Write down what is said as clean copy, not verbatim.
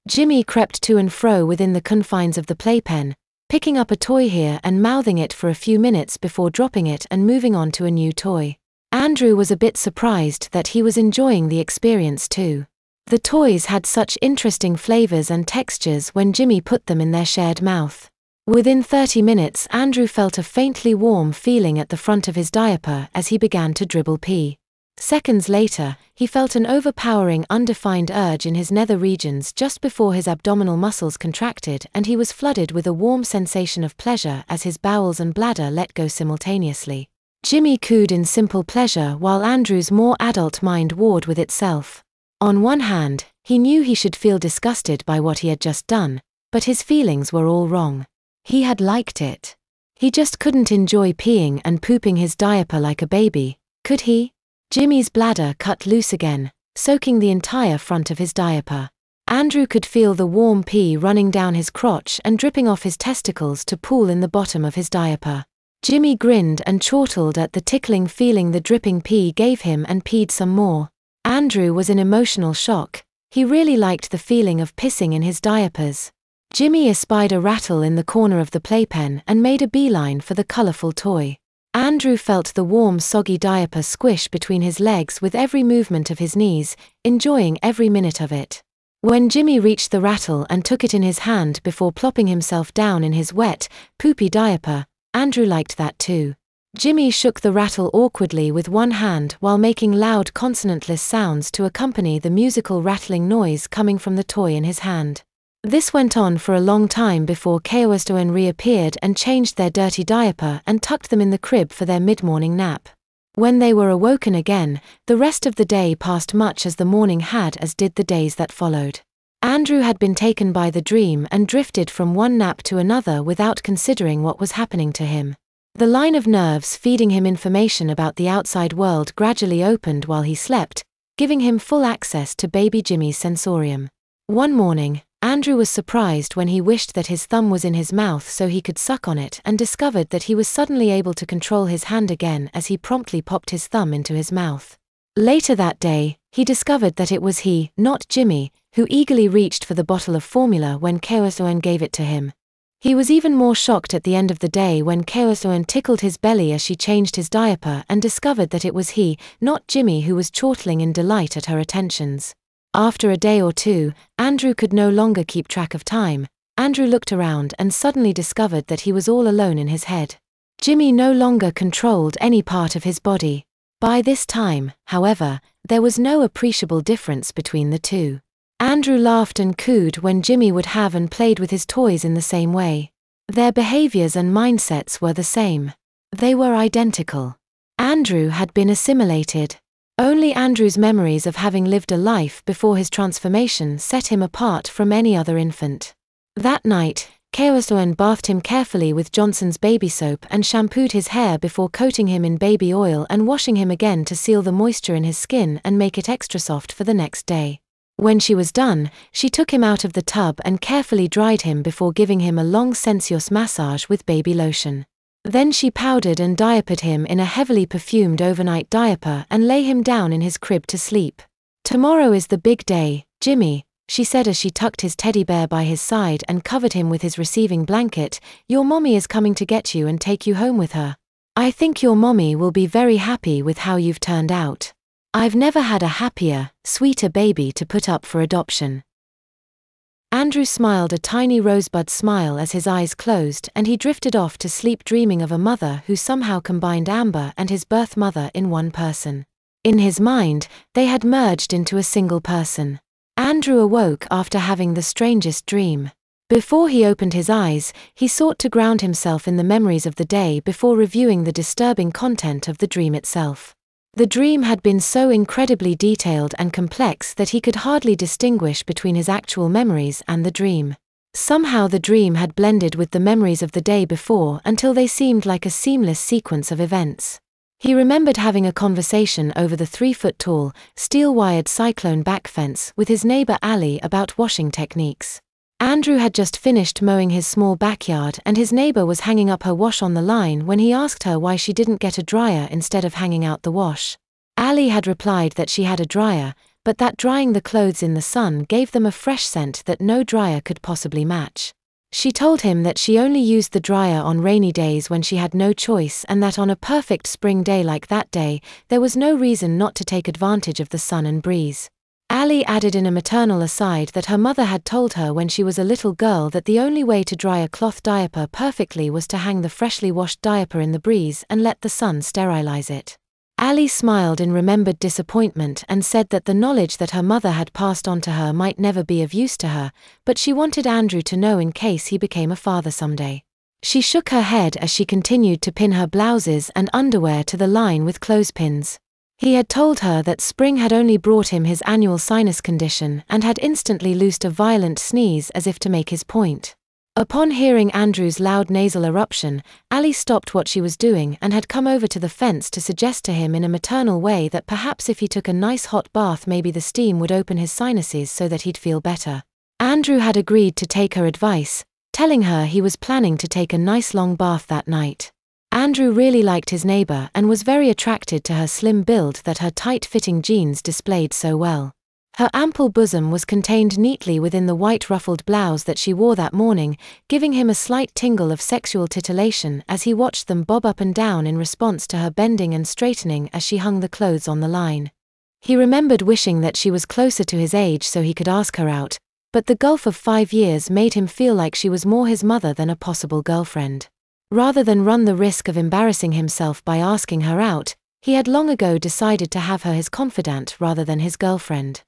Jimmy crept to and fro within the confines of the playpen, picking up a toy here and mouthing it for a few minutes before dropping it and moving on to a new toy. Andrew was a bit surprised that he was enjoying the experience too. The toys had such interesting flavors and textures when Jimmy put them in their shared mouth. Within 30 minutes, Andrew felt a faintly warm feeling at the front of his diaper as he began to dribble pee. Seconds later, he felt an overpowering undefined urge in his nether regions just before his abdominal muscles contracted, and he was flooded with a warm sensation of pleasure as his bowels and bladder let go simultaneously. Jimmy cooed in simple pleasure while Andrew's more adult mind warred with itself. On one hand, he knew he should feel disgusted by what he had just done, but his feelings were all wrong. He had liked it. He just couldn't enjoy peeing and pooping his diaper like a baby, could he? Jimmy's bladder cut loose again, soaking the entire front of his diaper. Andrew could feel the warm pee running down his crotch and dripping off his testicles to pool in the bottom of his diaper. Jimmy grinned and chortled at the tickling feeling the dripping pee gave him and peed some more. Andrew was in emotional shock. He really liked the feeling of pissing in his diapers. Jimmy espied a rattle in the corner of the playpen and made a beeline for the colorful toy. Andrew felt the warm, soggy diaper squish between his legs with every movement of his knees, enjoying every minute of it. When Jimmy reached the rattle and took it in his hand before plopping himself down in his wet, poopy diaper, Andrew liked that too. Jimmy shook the rattle awkwardly with one hand while making loud consonantless sounds to accompany the musical rattling noise coming from the toy in his hand. This went on for a long time before Kaostoen reappeared and changed their dirty diaper and tucked them in the crib for their mid-morning nap. When they were awoken again, the rest of the day passed much as the morning had, as did the days that followed. Andrew had been taken by the dream and drifted from one nap to another without considering what was happening to him. The line of nerves feeding him information about the outside world gradually opened while he slept, giving him full access to baby Jimmy's sensorium. One morning, Andrew was surprised when he wished that his thumb was in his mouth so he could suck on it, and discovered that he was suddenly able to control his hand again as he promptly popped his thumb into his mouth. Later that day, he discovered that it was he, not Jimmy, who eagerly reached for the bottle of formula when Kaostoen gave it to him. He was even more shocked at the end of the day when Kaostoen tickled his belly as she changed his diaper and discovered that it was he, not Jimmy, who was chortling in delight at her attentions. After a day or two, Andrew could no longer keep track of time. Andrew looked around and suddenly discovered that he was all alone in his head. Jimmy no longer controlled any part of his body. By this time, however, there was no appreciable difference between the two. Andrew laughed and cooed when Jimmy would have and played with his toys in the same way. Their behaviors and mindsets were the same. They were identical. Andrew had been assimilated. Only Andrew's memories of having lived a life before his transformation set him apart from any other infant. That night, Kaostoen bathed him carefully with Johnson's baby soap and shampooed his hair before coating him in baby oil and washing him again to seal the moisture in his skin and make it extra soft for the next day. When she was done, she took him out of the tub and carefully dried him before giving him a long sensuous massage with baby lotion. Then she powdered and diapered him in a heavily perfumed overnight diaper and lay him down in his crib to sleep. "Tomorrow is the big day, Jimmy," she said as she tucked his teddy bear by his side and covered him with his receiving blanket. "Your mommy is coming to get you and take you home with her. I think your mommy will be very happy with how you've turned out. I've never had a happier, sweeter baby to put up for adoption." Andrew smiled a tiny rosebud smile as his eyes closed, and he drifted off to sleep dreaming of a mother who somehow combined Amber and his birth mother in one person. In his mind, they had merged into a single person. Andrew awoke after having the strangest dream. Before he opened his eyes, he sought to ground himself in the memories of the day before reviewing the disturbing content of the dream itself. The dream had been so incredibly detailed and complex that he could hardly distinguish between his actual memories and the dream. Somehow the dream had blended with the memories of the day before until they seemed like a seamless sequence of events. He remembered having a conversation over the 3-foot-tall, steel-wired cyclone back fence with his neighbor Ali about washing techniques. Andrew had just finished mowing his small backyard and his neighbor was hanging up her wash on the line when he asked her why she didn't get a dryer instead of hanging out the wash. Ali had replied that she had a dryer, but that drying the clothes in the sun gave them a fresh scent that no dryer could possibly match. She told him that she only used the dryer on rainy days when she had no choice, and that on a perfect spring day like that day, there was no reason not to take advantage of the sun and breeze. Ali added in a maternal aside that her mother had told her when she was a little girl that the only way to dry a cloth diaper perfectly was to hang the freshly washed diaper in the breeze and let the sun sterilize it. Ali smiled in remembered disappointment and said that the knowledge that her mother had passed on to her might never be of use to her, but she wanted Andrew to know in case he became a father someday. She shook her head as she continued to pin her blouses and underwear to the line with clothespins. He had told her that spring had only brought him his annual sinus condition and had instantly loosed a violent sneeze as if to make his point. Upon hearing Andrew's loud nasal eruption, Ali stopped what she was doing and had come over to the fence to suggest to him in a maternal way that perhaps if he took a nice hot bath maybe the steam would open his sinuses so that he'd feel better. Andrew had agreed to take her advice, telling her he was planning to take a nice long bath that night. Andrew really liked his neighbor and was very attracted to her slim build that her tight-fitting jeans displayed so well. Her ample bosom was contained neatly within the white ruffled blouse that she wore that morning, giving him a slight tingle of sexual titillation as he watched them bob up and down in response to her bending and straightening as she hung the clothes on the line. He remembered wishing that she was closer to his age so he could ask her out, but the gulf of 5 years made him feel like she was more his mother than a possible girlfriend. Rather than run the risk of embarrassing himself by asking her out, he had long ago decided to have her his confidante rather than his girlfriend.